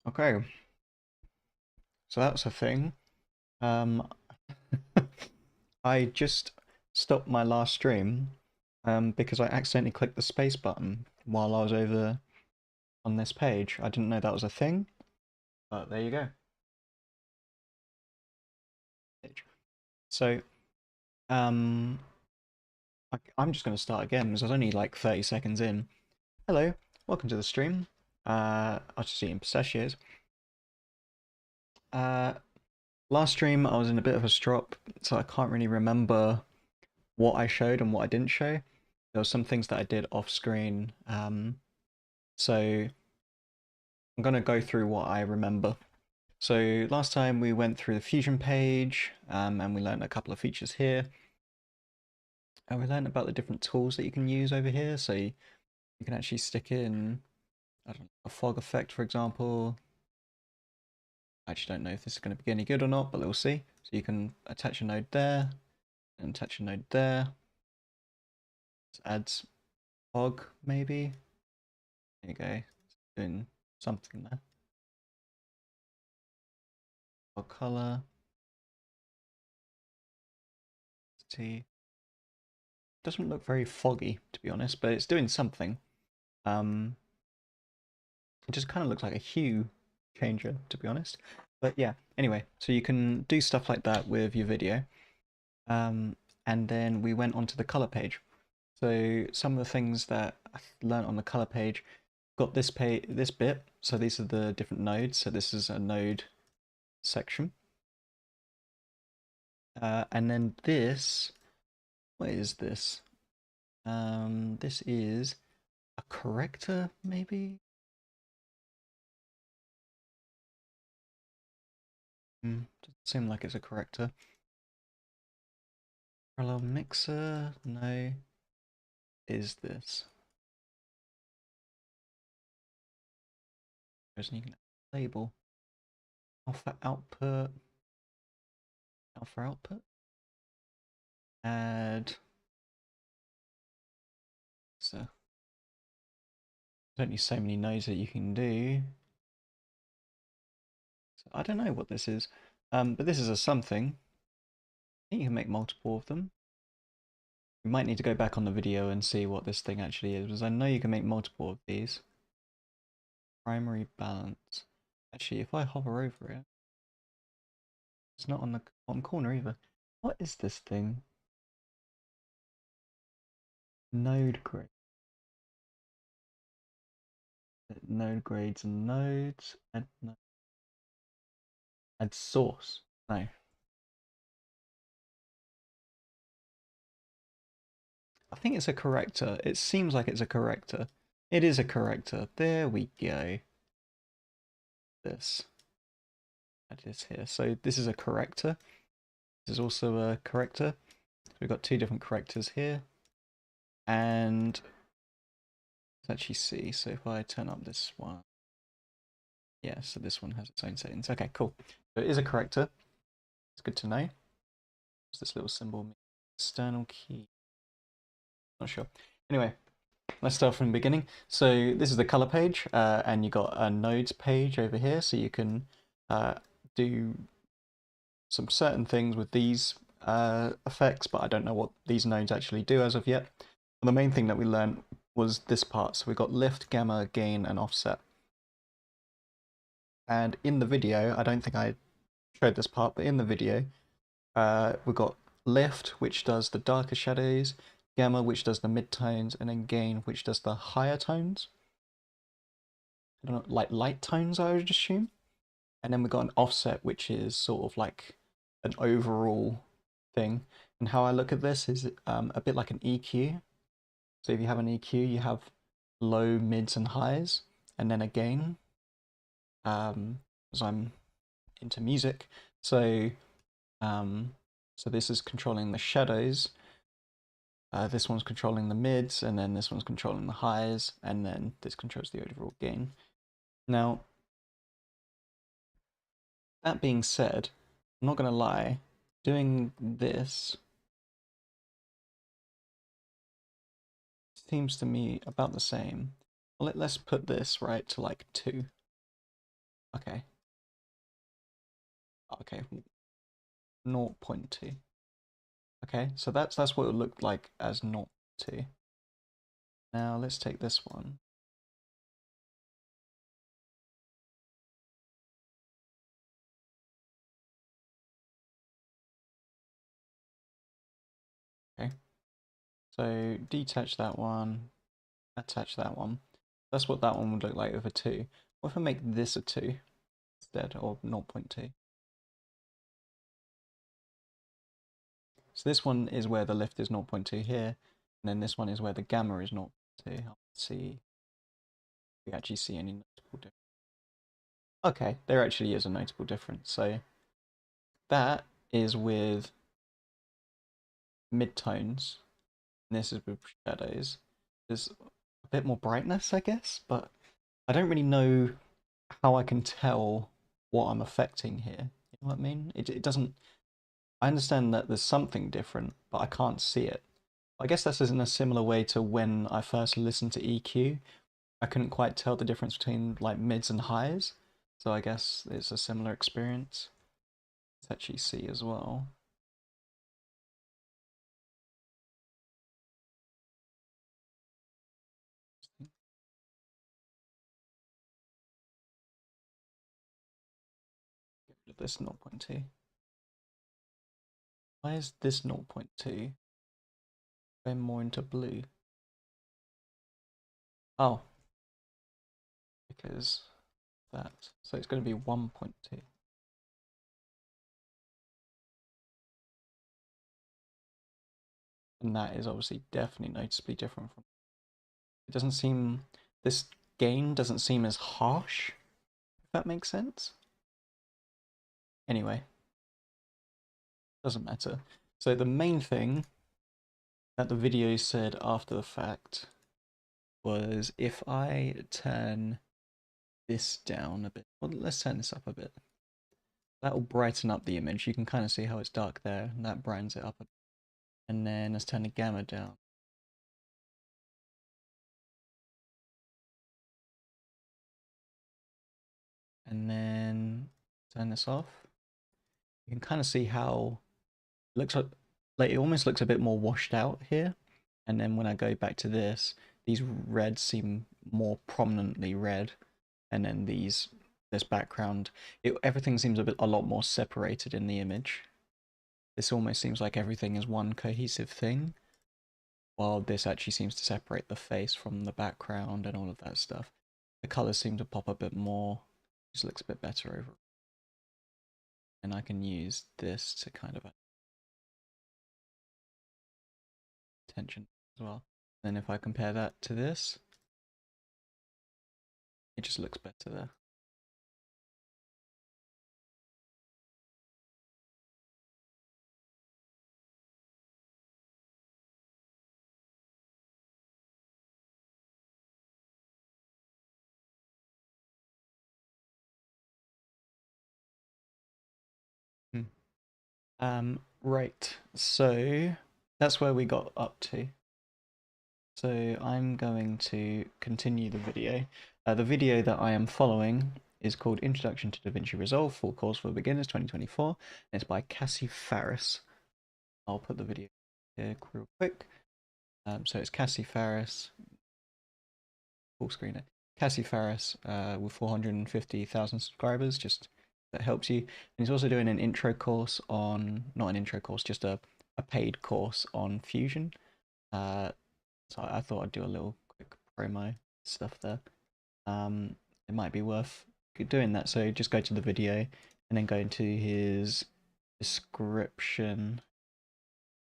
Okay, so that's a thing. Um, I just stopped my last stream because I accidentally clicked the space button while I was over on this page. I didn't know that was a thing, but there you go. So, um, I'm just going to start again because I was only like 30 seconds in. Hello, welcome to the stream. I was just eating pistachios. Uh, Last stream I was in a bit of a strop, so I can't really remember what I showed and what I didn't show. There were some things that I did off screen, so I'm gonna go through what I remember. So last time we went through the Fusion page, and we learned a couple of features here. And we learned about the different tools that you can use over here. So you can actually stick in, I don't know, a fog effect, for example. I actually don't know if this is going to be any good or not, but we'll see. So you can attach a node there, and attach a node there. Let's add fog, maybe. There you go. Doing something there. Fog color. T. Doesn't look very foggy, to be honest, but it's doing something. Um, it just kind of looks like a hue changer, to be honest. But yeah, anyway, so you can do stuff like that with your video. And then we went onto the color page. So some of the things that I learned on the color page, got this bit. So these are the different nodes. So this is a node section. And then this, what is this? This is a corrector, maybe? Doesn't seem like it's a corrector. Parallel mixer? No. Is this? There's an even label. Alpha output. Alpha output. Add. So there's only so many nodes that you can do. So I don't know what this is. But this is a something. I think you can make multiple of them. We might need to go back on the video and see what this thing actually is, because I know you can make multiple of these. Primary balance. Actually, if I hover over it, it's not on the bottom corner either. What is this thing? Node grade. Node grades and nodes. Add source. No. I think it's a corrector. It seems like it's a corrector. It is a corrector. There we go. This. That is here. So this is a corrector. This is also a corrector. So we've got two different correctors here. And let's actually see. So if I turn up this one. Yeah, so this one has its own settings. Okay, cool. So it is a corrector. It's good to know. What's this little symbol mean? External key. Not sure. Anyway, let's start from the beginning. So this is the color page, and you got a nodes page over here, so you can do some certain things with these effects, but I don't know what these nodes actually do as of yet. And the main thing that we learned was this part. So we got lift, gamma, gain, and offset. And in the video, I don't think I showed this part, but in the video, we've got lift, which does the darker shadows, gamma, which does the mid-tones, and then gain, which does the higher tones. I don't know, like light tones, I would assume. And then we've got an offset, which is sort of like an overall thing. And how I look at this is a bit like an EQ. So if you have an EQ, you have low, mids, and highs, and then a gain. Because I'm into music, so so this is controlling the shadows. This one's controlling the mids, and then this one's controlling the highs, and then this controls the overall gain. Now, that being said, I'm not going to lie, doing this seems to me about the same. Let's put this right to like 2. Okay. Okay. 0.2. Okay, so that's what it looked like as 0.2. Now let's take this one. Okay. So detach that one, attach that one. That's what that one would look like with a 2. What if I make this a 2 instead of 0.2? So this one is where the lift is 0.2 here, and then this one is where the gamma is 0.2. Let's see if we actually see any notable difference. Okay, there actually is a notable difference. So that is with midtones, and this is with shadows. There's a bit more brightness, I guess, but I don't really know how I can tell what I'm affecting here. You know what I mean? It doesn't. I understand that there's something different, but I can't see it. I guess that's in a similar way to when I first listened to EQ. I couldn't quite tell the difference between like mids and highs, so I guess it's a similar experience. Let's actually see as well. Get rid of this 0.2. Why is this 0.2 going more into blue? Oh, because that. So it's going to be 1.2. And that is obviously definitely noticeably different from. It doesn't seem. This gain doesn't seem as harsh, if that makes sense. Anyway, doesn't matter. So the main thing that the video said after the fact was if I turn this down a bit, well, let's turn this up a bit. That will brighten up the image. You can kind of see how it's dark there, and that brightens it up a bit. And then let's turn the gamma down. And then turn this off. You can kind of see how it looks like it almost looks a bit more washed out here. And then when I go back to this, these reds seem more prominently red, and then this background, everything seems a lot more separated in the image. This almost seems like everything is one cohesive thing, while this actually seems to separate the face from the background and all of that stuff. The colors seem to pop a bit more, just looks a bit better over. And I can use this to kind of attention as well. And if I compare that to this, it just looks better there. Hmm. Right, so that's where we got up to. So I'm going to continue the video. The video that I am following is called Introduction to Davinci Resolve, Full Course for Beginners 2024, and it's by Cassie Farris. I'll put the video here real quick. So it's Cassie Farris, full screen it. Cassie Farris with 450,000 subscribers, just that helps you. And he's also doing an intro course on, not an intro course, just a paid course on Fusion. So I thought I'd do a little quick promo stuff there. It might be worth doing that. So just go to the video and then go into his description.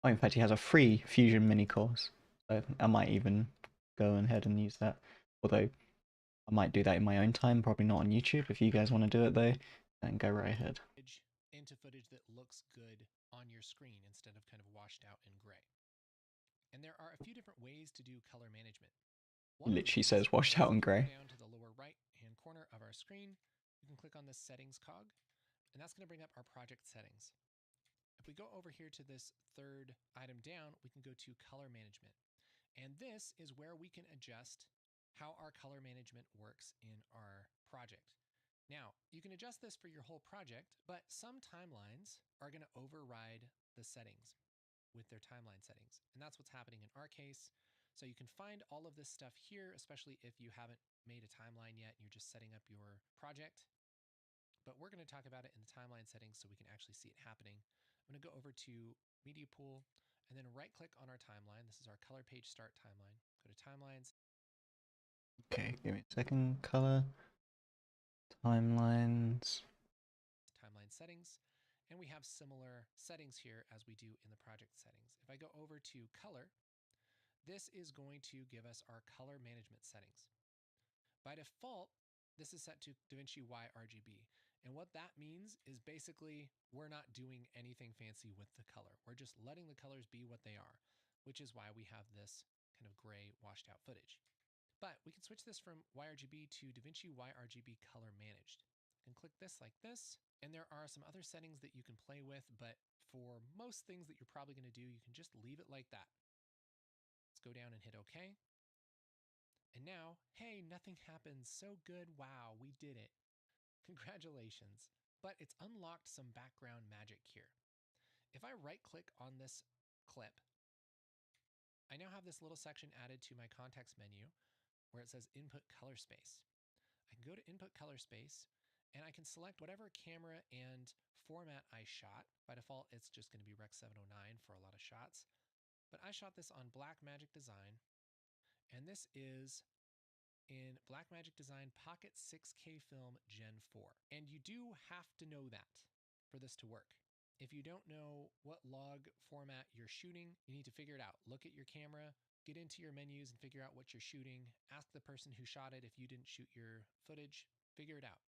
Oh, in fact, he has a free Fusion mini course. So I might even go ahead and use that. Although I might do that in my own time, probably not on YouTube. If you guys want to do it though, then go right ahead. Into footage that looks good on your screen instead of kind of washed out in gray. And there are a few different ways to do color management. One of Literally these says washed out is in if we go grey. down to the lower right hand corner of our screen, we can click on the settings cog, and that's going to bring up our project settings. If we go over here to this third item down, we can go to color management. And this is where we can adjust how our color management works in our project. Now, you can adjust this for your whole project, but some timelines are going to override the settings with their timeline settings. And that's what's happening in our case. So you can find all of this stuff here, especially if you haven't made a timeline yet and you're just setting up your project. But we're going to talk about it in the timeline settings so we can actually see it happening. I'm going to go over to Media Pool and then right click on our timeline. This is our color page start timeline. Go to timelines. Okay, give me a second. Color, timelines. Timeline settings. And we have similar settings here as we do in the project settings. If I go over to color, this is going to give us our color management settings. By default, this is set to Davinci YRGB. And what that means is basically we're not doing anything fancy with the color. We're just letting the colors be what they are, which is why we have this kind of gray washed out footage. But we can switch this from YRGB to Davinci YRGB color managed. You can click this like this, and there are some other settings that you can play with, but for most things that you're probably going to do, you can just leave it like that. Let's go down and hit OK. And now, hey, nothing happens. So good. Wow, we did it. Congratulations. But it's unlocked some background magic here. If I right click on this clip, I now have this little section added to my context menu where it says input color space. I can go to input color space and I can select whatever camera and format I shot. By default, it's just going to be Rec 709 for a lot of shots. But I shot this on Blackmagic Design, and this is in Blackmagic Design Pocket 6K Film Gen 4. And you do have to know that for this to work. If you don't know what log format you're shooting, you need to figure it out. Look at your camera, get into your menus and figure out what you're shooting. Ask the person who shot it if you didn't shoot your footage, figure it out.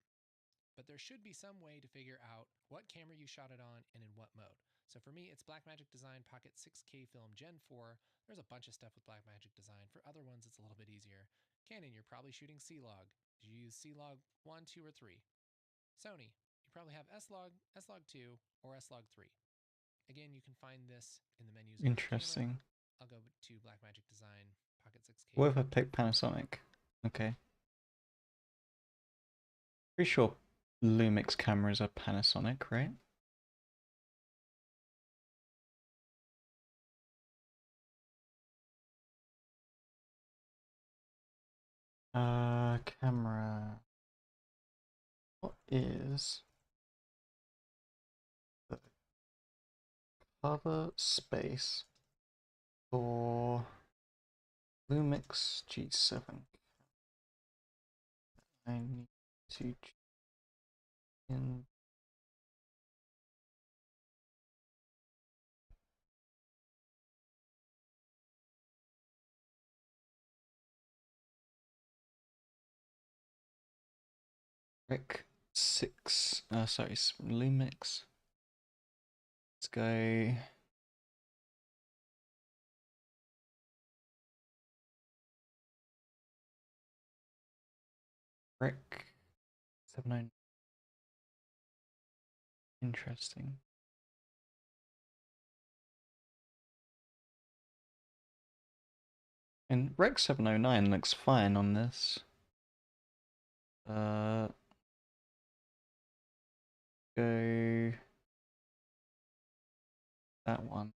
But there should be some way to figure out what camera you shot it on and in what mode. So for me, it's Blackmagic Design Pocket 6K Film Gen 4. There's a bunch of stuff with Blackmagic Design. For other ones, it's a little bit easier. Canon, you're probably shooting C-Log. Did you use C-Log 1, 2, or 3? Sony, you probably have S-Log, S-Log 2, or S-Log 3. Again, you can find this in the menus of your camera. Interesting. I'll go to Blackmagic Design Pocket 6K. What if I pick Panasonic? Okay. Pretty sure Lumix cameras are Panasonic, right? Camera. What is the cover space for Lumix G7? I need to in Rec 6. Sorry, Lumix. Let's go. Rec 709. Interesting. And Rec 709 looks fine on this. Go that one.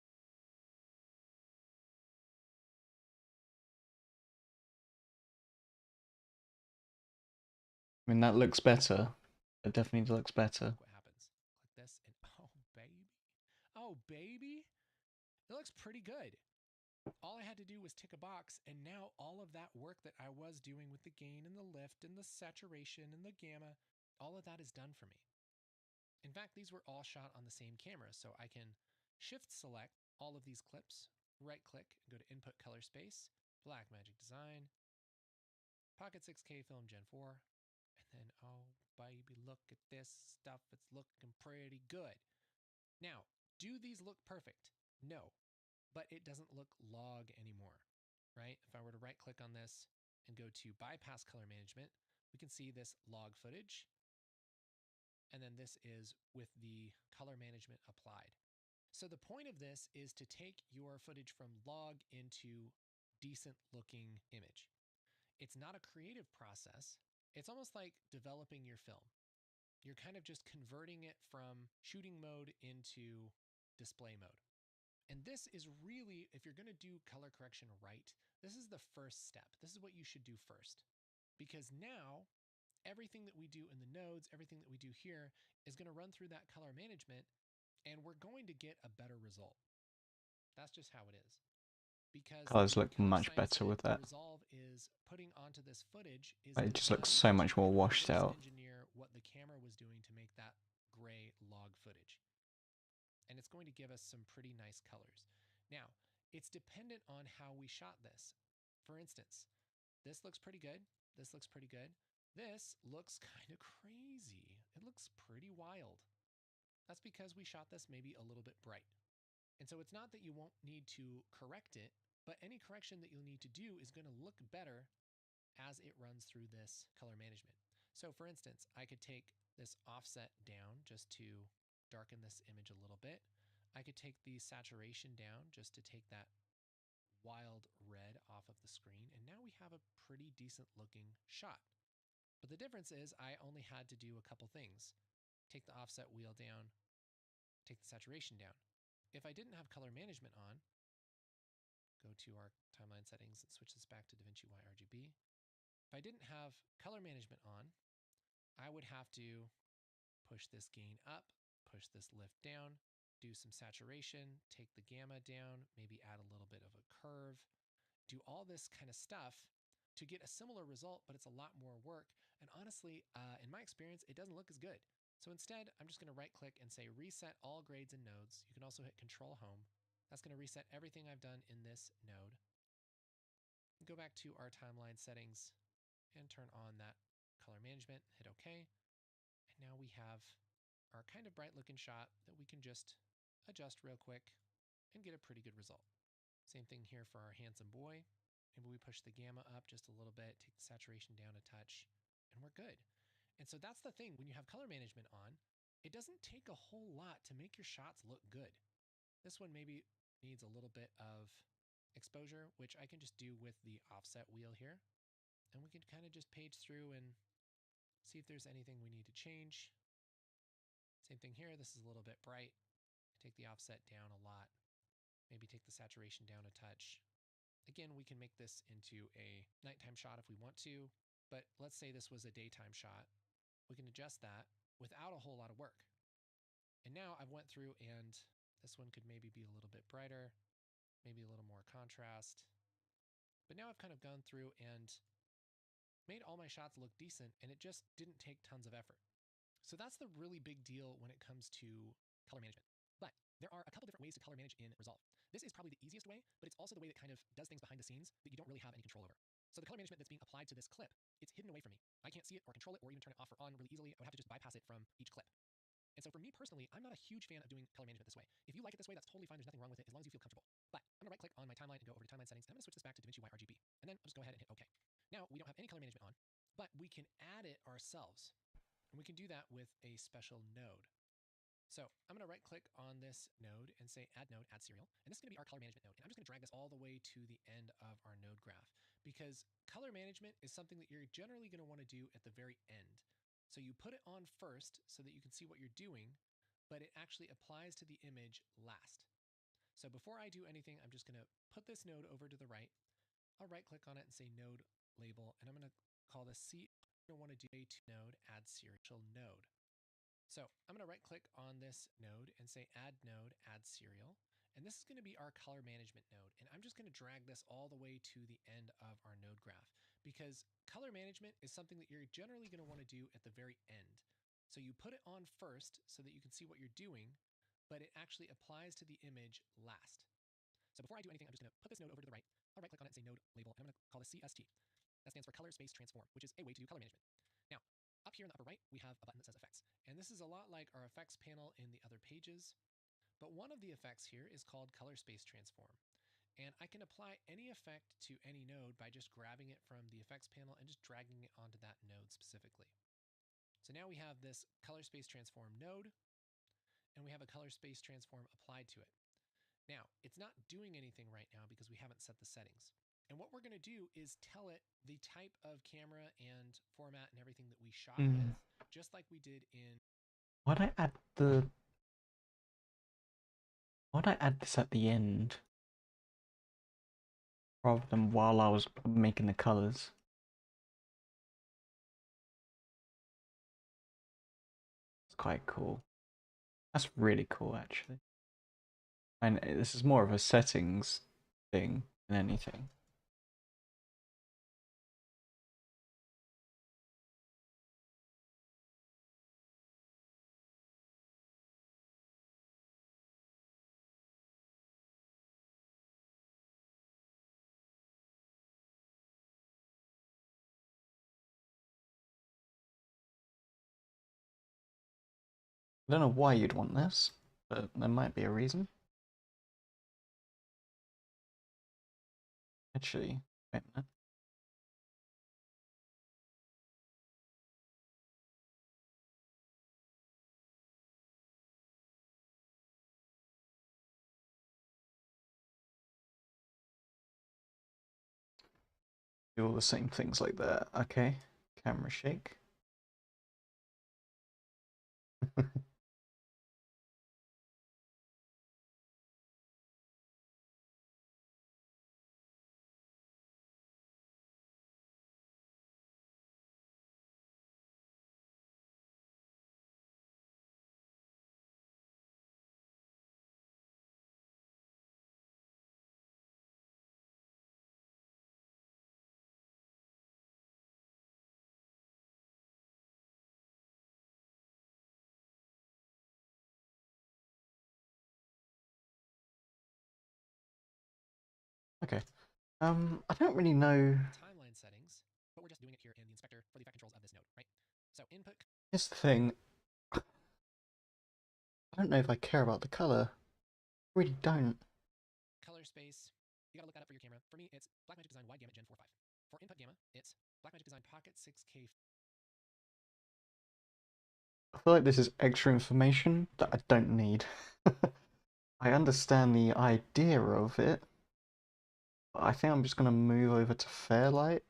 I mean, that looks better. It definitely looks better. What happens? Click this and oh baby. Oh baby. It looks pretty good. All I had to do was tick a box, and now all of that work that I was doing with the gain and the lift and the saturation and the gamma, all of that is done for me. In fact, these were all shot on the same camera, so I can shift select all of these clips, right click, go to input color space, Blackmagic Design, Pocket 6K Film Gen 4, and then, oh baby, look at this stuff, it's looking pretty good. Now, do these look perfect? No, but it doesn't look log anymore, right? If I were to right click on this and go to bypass color management, we can see this log footage. And then this is with the color management applied. So the point of this is to take your footage from log into decent looking image. It's not a creative process. It's almost like developing your film. You're kind of just converting it from shooting mode into display mode. And this is really, if you're going to do color correction right, this is the first step. This is what you should do first. Because now, everything that we do in the nodes, everything that we do here is going to run through that color management, and we're going to get a better result. That's just how it is. Because Colors the look color much science better that with the that. Resolve is putting onto this footage is It just looks designed so much to more washed reverse out. engineer what the camera was doing to make that gray log footage. And it's going to give us some pretty nice colors. Now, it's dependent on how we shot this. For instance, this looks pretty good. This looks pretty good. This looks kind of crazy. It looks pretty wild. That's because we shot this maybe a little bit bright. And so it's not that you won't need to correct it, but any correction that you'll need to do is going to look better as it runs through this color management. So for instance, I could take this offset down just to darken this image a little bit. I could take the saturation down just to take that wild red off of the screen, and now we have a pretty decent looking shot. But the difference is I only had to do a couple things. Take the offset wheel down, take the saturation down. If I didn't have color management on, go to our timeline settings and switch this back to Davinci YRGB. If I didn't have color management on, I would have to push this gain up, push this lift down, do some saturation, take the gamma down, maybe add a little bit of a curve, do all this kind of stuff to get a similar result, but it's a lot more work. And honestly, in my experience, it doesn't look as good. So instead, I'm just going to right click and say reset all grades and nodes. You can also hit Control Home. That's going to reset everything I've done in this node. Go back to our timeline settings and turn on that color management, hit OK. And now we have our kind of bright looking shot that we can just adjust real quick and get a pretty good result. Same thing here for our handsome boy. Maybe we push the gamma up just a little bit, take the saturation down a touch, and we're good. And so that's the thing, when you have color management on, it doesn't take a whole lot to make your shots look good. This one maybe needs a little bit of exposure, which I can just do with the offset wheel here. And we can kind of just page through and see if there's anything we need to change. Same thing here, this is a little bit bright. Take the offset down a lot. Maybe take the saturation down a touch. Again, we can make this into a nighttime shot if we want to, but let's say this was a daytime shot. We can adjust that without a whole lot of work. And now I've went through and this one could maybe be a little bit brighter, maybe a little more contrast. But now I've kind of gone through and made all my shots look decent, and it just didn't take tons of effort. So that's the really big deal when it comes to color management. But there are a couple different ways to color manage in Resolve. This is probably the easiest way, but it's also the way that kind of does things behind the scenes that you don't really have any control over. So the color management that's being applied to this clip, it's hidden away from me. I can't see it or control it or even turn it off or on really easily. I would have to just bypass it from each clip. And so for me personally, I'm not a huge fan of doing color management this way. If you like it this way, that's totally fine. There's nothing wrong with it as long as you feel comfortable. But I'm gonna right click on my timeline and go over to timeline settings. And I'm gonna switch this back to Davinci YRGB. And then I'll just go ahead and hit OK. Now we don't have any color management on, but we can add it ourselves. And we can do that with a special node. So I'm going to right click on this node and say add node, add serial. And this is going to be our color management node. And I'm just going to drag this all the way to the end of our node graph, because color management is something that you're generally going to want to do at the very end. So you put it on first so that you can see what you're doing, but it actually applies to the image last. So before I do anything, I'm just going to put this node over to the right. I'll right click on it and say node label, and I'm going to call this C. I want to do a node, add serial node. So I'm going to right click on this node and say add node, add serial. And this is going to be our color management node. And I'm just going to drag this all the way to the end of our node graph, because color management is something that you're generally going to want to do at the very end. So you put it on first so that you can see what you're doing, but it actually applies to the image last. So before I do anything, I'm just going to put this node over to the right. I'll right click on it and say node label, and I'm going to call this CST. That stands for color space transform, which is a way to do color management. Now, up here in the upper right, we have a button that says effects. And this is a lot like our effects panel in the other pages. But one of the effects here is called color space transform. And I can apply any effect to any node by just grabbing it from the effects panel and just dragging it onto that node specifically. So now we have this color space transform node, and we have a color space transform applied to it. Now, it's not doing anything right now because we haven't set the settings. And what we're going to do is tell it the type of camera and format and everything that we shot with, just like we did in. Why'd I add the... Why'd I add this at the end? Rather than while I was making the colours. It's quite cool. That's really cool, actually. And this is more of a settings thing than anything. I don't know why you'd want this, but there might be a reason. Actually, wait a minute. Do all the same things like that. Okay, camera shake. Okay. I don't really know. Timeline settings, but we're just doing it here in the inspector for the effect controls of this node, right? So input. Here's the thing. I don't know if I care about the color. I really don't. Color space. You gotta look that up for your camera. For me, it's Blackmagic Design Wide Gamut Gen 4.5. For input gamma, it's Blackmagic Design Pocket 6K. I feel like this is extra information that I don't need. I understand the idea of it, but I think I'm just gonna move over to Fairlight.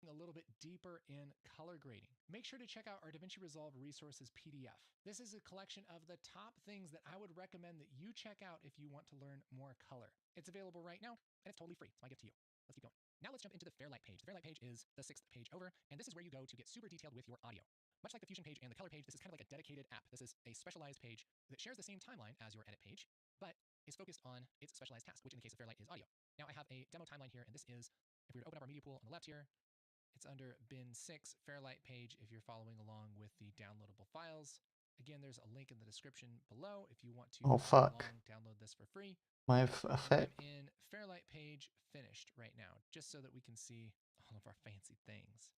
A little bit deeper in color grading. Make sure to check out our DaVinci Resolve Resources PDF. This is a collection of the top things that I would recommend that you check out if you want to learn more color. It's available right now, and it's totally free. It's my gift to you. Let's keep going. Now let's jump into the Fairlight page. The Fairlight page is the 6th page over, and this is where you go to get super detailed with your audio. Much like the Fusion page and the Color page, this is kind of like a dedicated app. This is a specialized page that shares the same timeline as your edit page, but is focused on its specialized task, which in the case of Fairlight is audio. Now I have a demo timeline here, and this is, if we were to open up our media pool on the left here, it's under bin 6, Fairlight page, if you're following along with the downloadable files. Again, there's a link in the description below if you want to Oh fuck. download this for free. My I'm effect. in Fairlight page finished right now, just so that we can see all of our fancy things.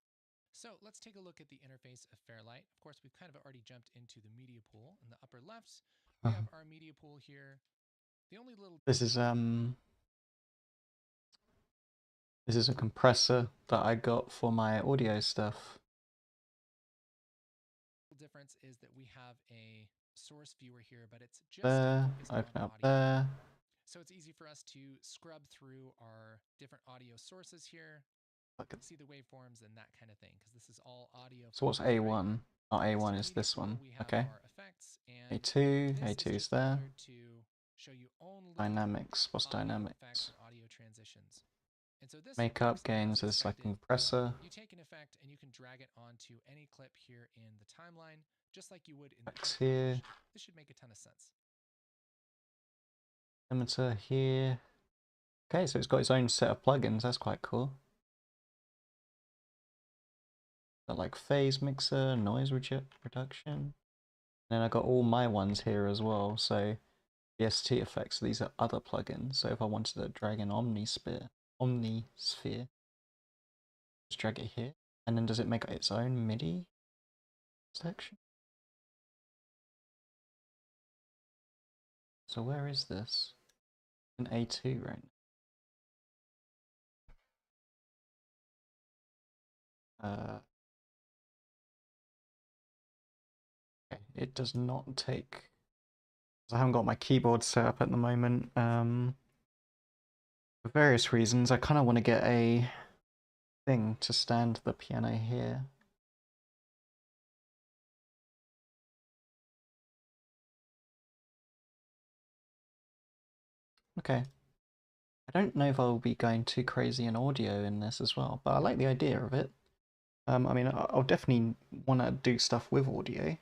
So let's take a look at the interface of Fairlight. Of course, we've kind of already jumped into the media pool. In the upper left, we have our media pool here. The only little... This is a compressor that I got for my audio stuff. difference is that we have a source viewer here, but it's just there, focused open on up audio. there. So it's easy for us to scrub through our different audio sources here, see the waveforms and that kind of thing, because this is all audio. So what's focused, A1? Right? Not A1 is this one. Okay. A2 is there. To show you only Dynamics. What's audio dynamics? effects or audio transitions. And so this Makeup gains is like compressor. You take an effect and you can drag it onto any clip here in the timeline, just like you would in the here. page. This should make a ton of sense. Limiter here. Okay, so it's got its own set of plugins. That's quite cool. Got like phase mixer, noise reduction. And then I got all my ones here as well. So VST effects. So these are other plugins. So if I wanted to drag in Omnisphere, just drag it here. And then does it make its own MIDI section? So where is this? In A2 right now. Okay, it does not take. I haven't got my keyboard set up at the moment. For various reasons, I kind of want to get a thing to stand the piano here. Okay. I don't know if I'll be going too crazy in audio in this as well, but I like the idea of it. I mean, I'll definitely want to do stuff with audio,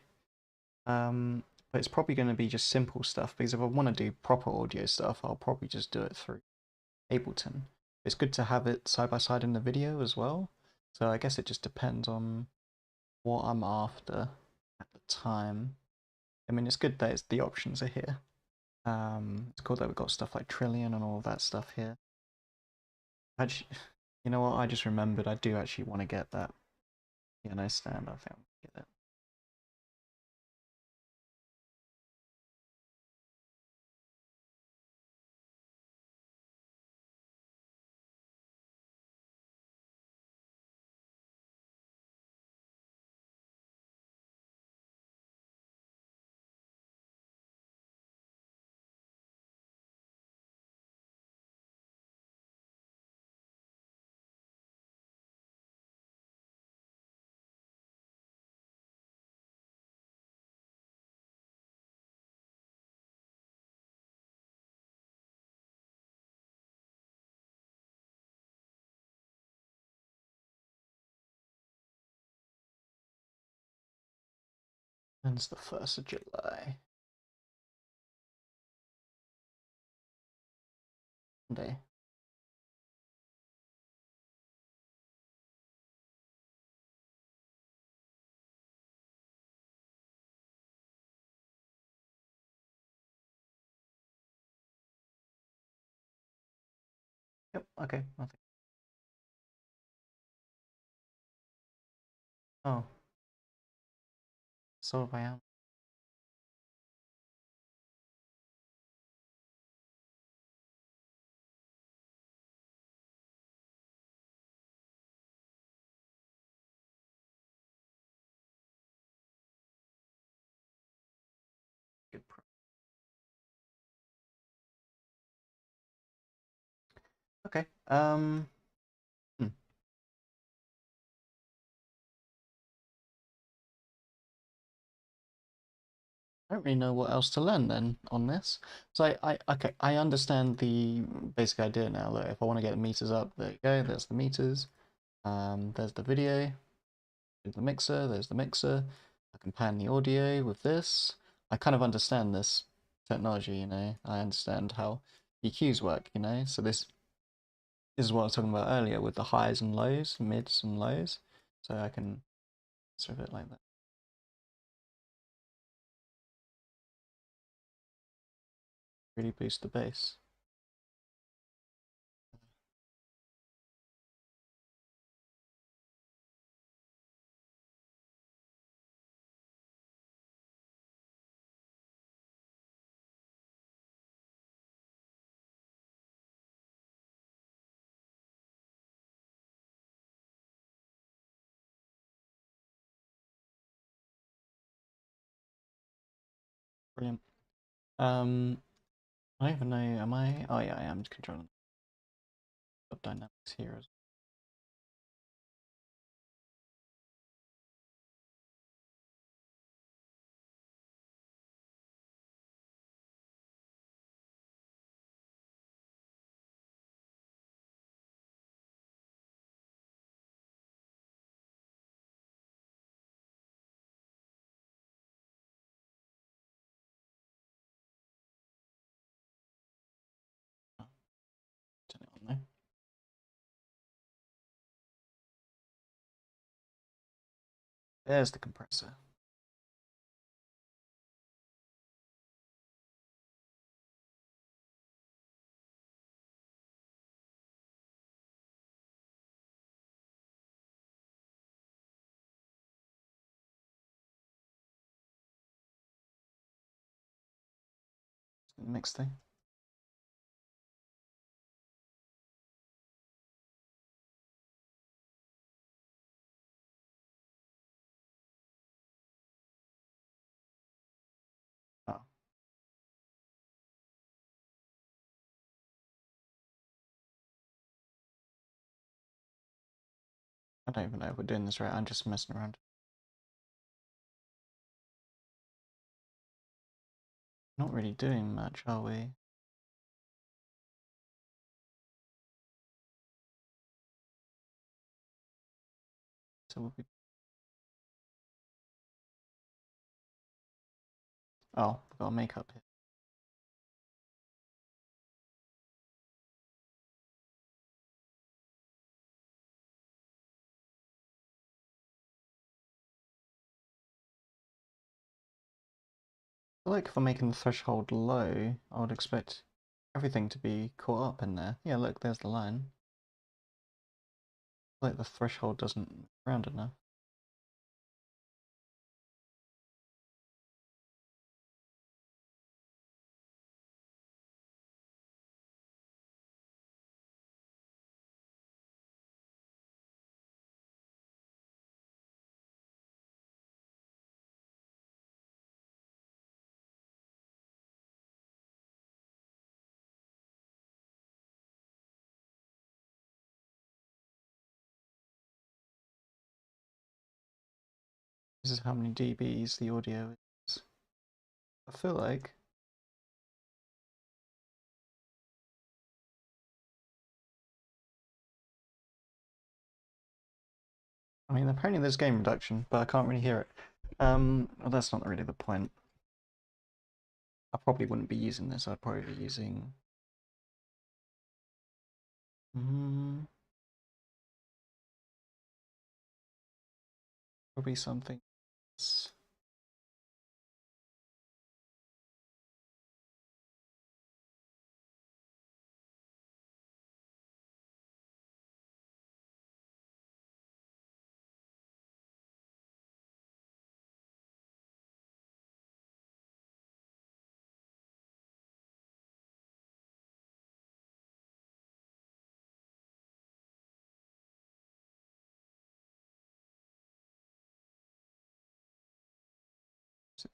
but it's probably going to be just simple stuff because if I want to do proper audio stuff, I'll probably just do it through Ableton. It's good to have it side by side in the video as well, so I guess it just depends on what I'm after at the time. I mean, it's good that the options are here. It's cool that we've got stuff like Trillion and all of that stuff here. Actually, you know what? I just remembered I do actually want to get that piano stand. I think I'll get it. When's the 1st of July? Monday. Yep. Okay. Nothing. Oh, so I am. Good. Okay. Hmm. I don't really know what else to learn then on this. So okay, I understand the basic idea now. Look, if I want to get the meters up, there you go. There's the meters. There's the video. There's the mixer. There's the mixer. I can pan the audio with this. I kind of understand this technology, you know. I understand how EQs work, you know. So this is what I was talking about earlier with the highs and lows, mids and lows. So I can sort of it like that. Really boost the bass. Brilliant. I don't even know, am I? Oh yeah, I am controlling the dynamics here as well. Turn it on there. There's the compressor. Mix thing. Oh, I don't even know if we're doing this right. I'm just messing around. Not really doing much, are we? So we'll be... Oh, we've got a makeup here. I feel like if I'm making the threshold low, I would expect everything to be caught up in there. Yeah, look, there's the line. Like the threshold doesn't move around enough. This is how many dBs the audio is. I feel like I mean, apparently there's gain reduction, but I can't really hear it. Well, that's not really the point. I probably wouldn't be using this. I'd probably be using... probably something else.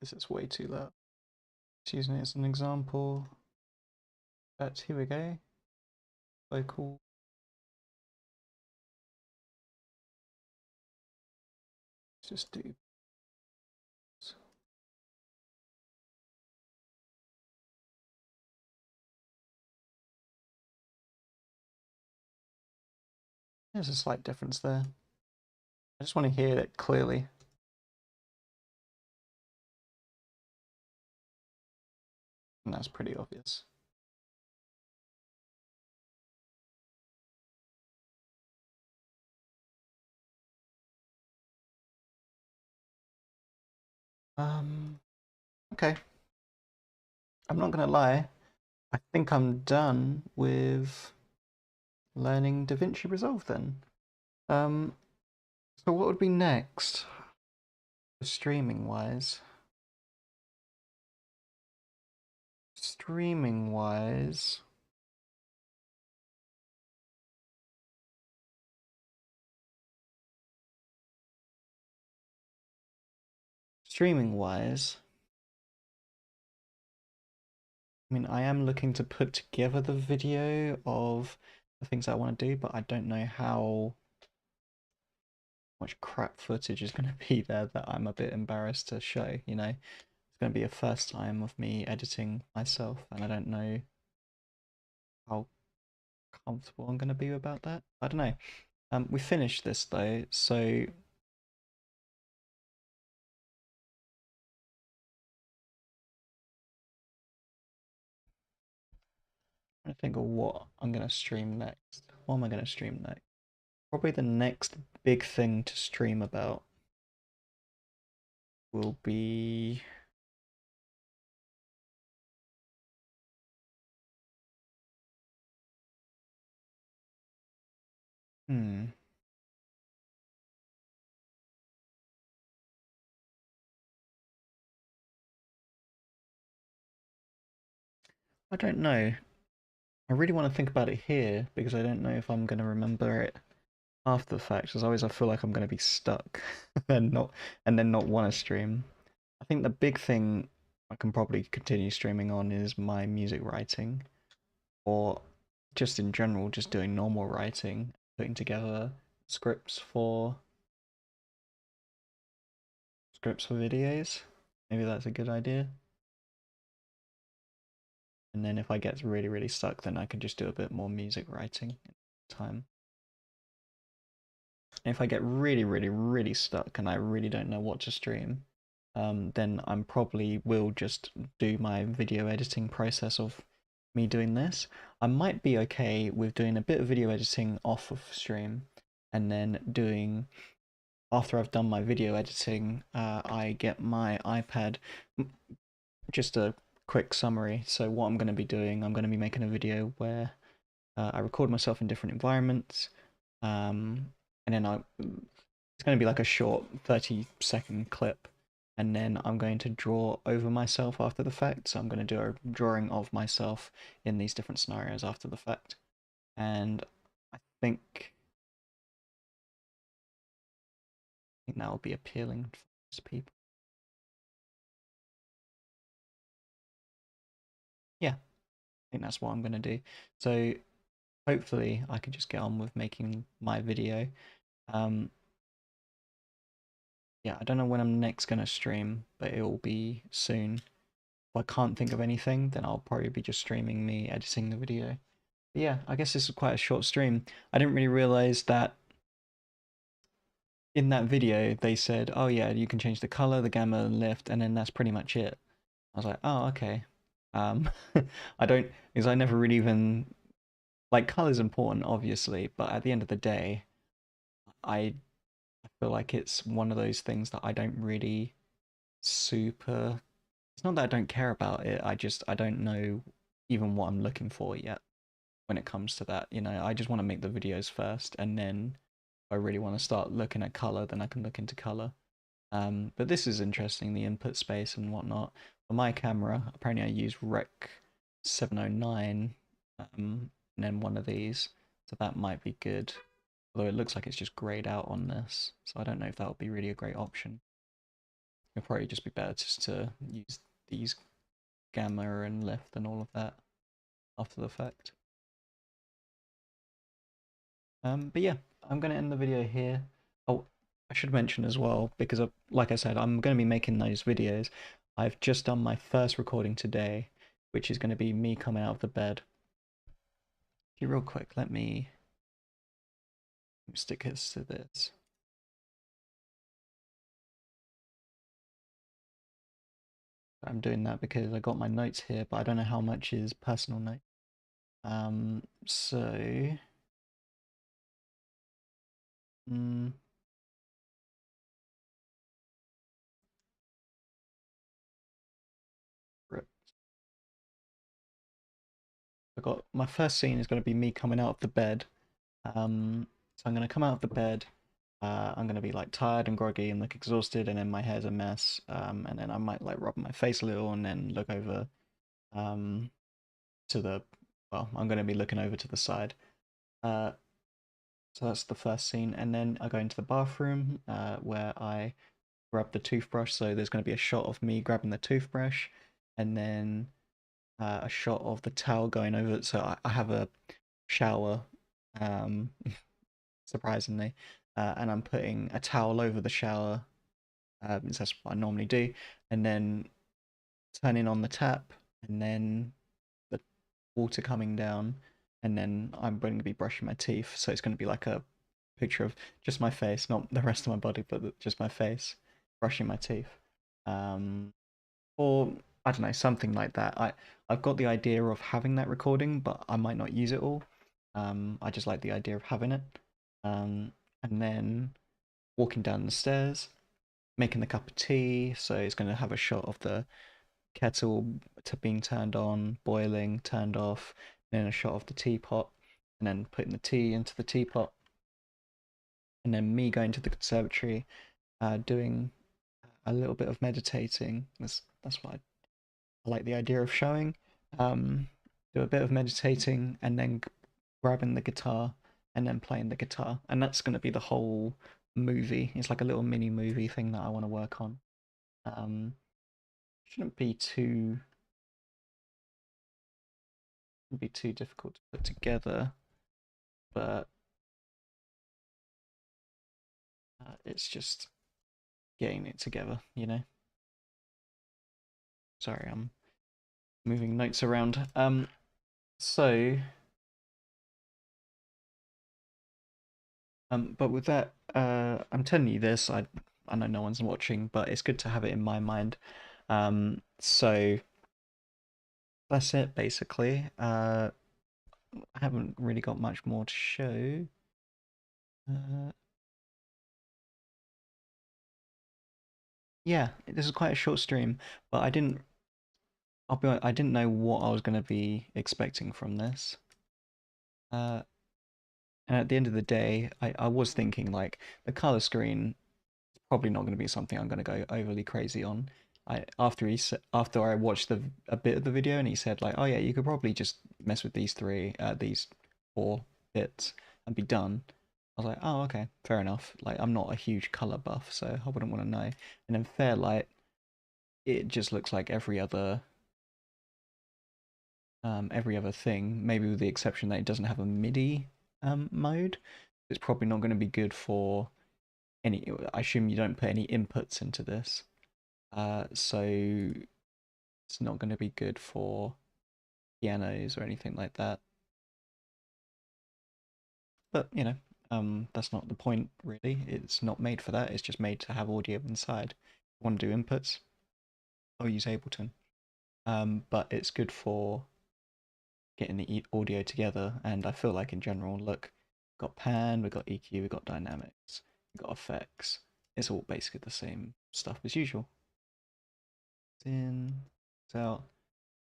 This is way too loud. Just using it as an example. But here we go. Vocal. Let's just do... There's a slight difference there. I just want to hear it clearly. And that's pretty obvious. Okay. I'm not gonna lie. I think I'm done with learning Davinci Resolve then. Um, so what would be next? Streaming wise. Streaming wise. Streaming wise. I mean, I am looking to put together the video of the things I want to do, but I don't know how much crap footage is going to be there that I'm a bit embarrassed to show, you know? It's going to be a first time of me editing myself, and I don't know how comfortable I'm going to be about that. I don't know. We finished this though, so I think of what I'm going to stream next. What am I going to stream next? Probably the next big thing to stream about will be... I don't know. I really want to think about it here because I don't know if I'm going to remember it after the fact. As always, I feel like I'm going to be stuck and then not want to stream. I think the big thing I can probably continue streaming on is my music writing, or just in general, just doing normal writing, putting together scripts for videos. Maybe that's a good idea. And then if I get really, really stuck, then I can just do a bit more music writing time. And if I get really, really, really stuck and I really don't know what to stream, then I'm probably will just do my video editing process of me doing this. I might be okay with doing a bit of video editing off of stream and then doing, after I've done my video editing, I get my iPad. Just a quick summary. So what I'm going to be doing, I'm going to be making a video where I record myself in different environments, and then it's going to be like a short 30-second clip, and then I'm going to draw over myself after the fact. So I'm going to do a drawing of myself in these different scenarios after the fact, and I think that will be appealing for most people. Yeah, I think that's what I'm going to do. So hopefully I can just get on with making my video. Um, yeah, I don't know when I'm next gonna stream, but it will be soon. If I can't think of anything, then I'll probably be just streaming me editing the video. But yeah, I guess this is quite a short stream. I didn't really realize that in that video they said, oh yeah, you can change the color, the gamma, and lift, and then that's pretty much it. I was like, oh okay. Um, I don't, because I never really even like color's important, obviously, but at the end of the day, I feel like it's one of those things that I don't really super. It's not that I don't care about it. I don't know even what I'm looking for yet when it comes to that. You know, I just want to make the videos first, and then if I really want to start looking at color, then I can look into color. But this is interesting, the input space and whatnot. For my camera, apparently I use Rec 709, and then one of these, so that might be good. Although it looks like it's just grayed out on this, so I don't know if that would be really a great option. It'd probably just be better just to use these gamma and lift and all of that after the fact. But yeah, I'm going to end the video here. Oh, I should mention as well, because like I said, I'm going to be making those videos. I've just done my first recording today, which is going to be me coming out of the bed. Okay, real quick, let me stick this to this. I'm doing that because I got my notes here, but I don't know how much is personal note. So, mm, I got my first scene is going to be me coming out of the bed. So I'm going to come out of the bed. I'm going to be like tired and groggy and look exhausted, and then my hair's a mess. And then I might like rub my face a little and then look over um, to the, well, I'm going to be looking over to the side. Uh, so that's the first scene. And then I go into the bathroom where I grab the toothbrush. So there's going to be a shot of me grabbing the toothbrush, and then a shot of the towel going over. So I have a shower, um, surprisingly, and I'm putting a towel over the shower. That's what I normally do, and then turning on the tap, and then the water coming down, and then I'm going to be brushing my teeth. So it's going to be like a picture of just my face, not the rest of my body, but just my face, brushing my teeth. Um, or I don't know, something like that. I've got the idea of having that recording, but I might not use it all. I just like the idea of having it. And then walking down the stairs, making the cup of tea. So it's going to have a shot of the kettle to being turned on, boiling, turned off, and then a shot of the teapot, and then putting the tea into the teapot, and then me going to the conservatory, doing a little bit of meditating. That's what I like the idea of showing. Um, do a bit of meditating and then grabbing the guitar and then playing the guitar. And that's going to be the whole movie. It's like a little mini movie thing that I want to work on. Shouldn't be too difficult to put together, but It's just getting it together, you know. Sorry, I'm moving notes around. So, but with that, I'm telling you this. I know no one's watching, but it's good to have it in my mind. So that's it basically. I haven't really got much more to show. Uh, yeah, this is quite a short stream, but I didn't. I'll be honest, I didn't know what I was going to be expecting from this. Uh, and at the end of the day, I was thinking like the color screen is probably not going to be something I'm going to go overly crazy on. After I watched a bit of the video and he said like, oh yeah, you could probably just mess with these 4 bits and be done. I was like, oh okay, fair enough. Like I'm not a huge color buff, so I wouldn't want to know. And in Fairlight, it just looks like every other thing, maybe with the exception that it doesn't have a MIDI mode. It's probably not going to be good for any. I assume you don't put any inputs into this, so it's not going to be good for pianos or anything like that. But you know, that's not the point really. It's not made for that. It's just made to have audio inside. If you want to do inputs, I'll use Ableton. But it's good for getting the audio together. And I feel like in general, look, we've got pan, we've got EQ, we've got dynamics, we've got effects. It's all basically the same stuff as usual. It's in, it's out,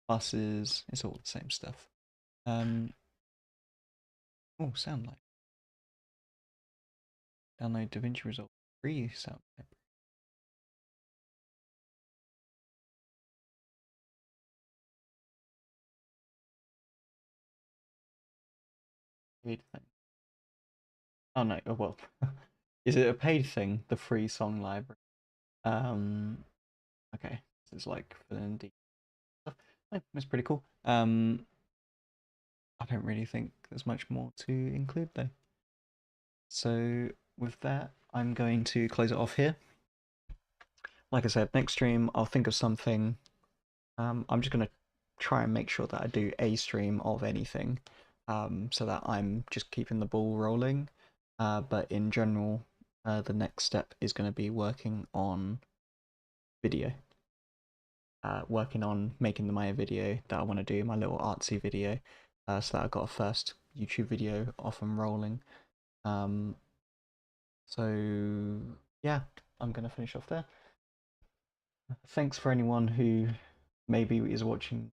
buses, it's all the same stuff. Oh, sound light. Download Davinci Resolve free sound paid thing. Oh no, oh well. Is it a paid thing? The free song library. Um, okay. This is like for the indie stuff. Oh, that's pretty cool. I don't really think there's much more to include though. So with that, I'm going to close it off here. Like I said, next stream I'll think of something. I'm just gonna try and make sure that I do a stream of anything, so that I'm just keeping the ball rolling. But in general, the next step is going to be working on video. Working on making my video that I want to do, my little artsy video, so that I've got a first YouTube video off and rolling. So yeah, I'm gonna finish off there. Thanks for anyone who maybe is watching,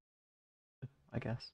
I guess.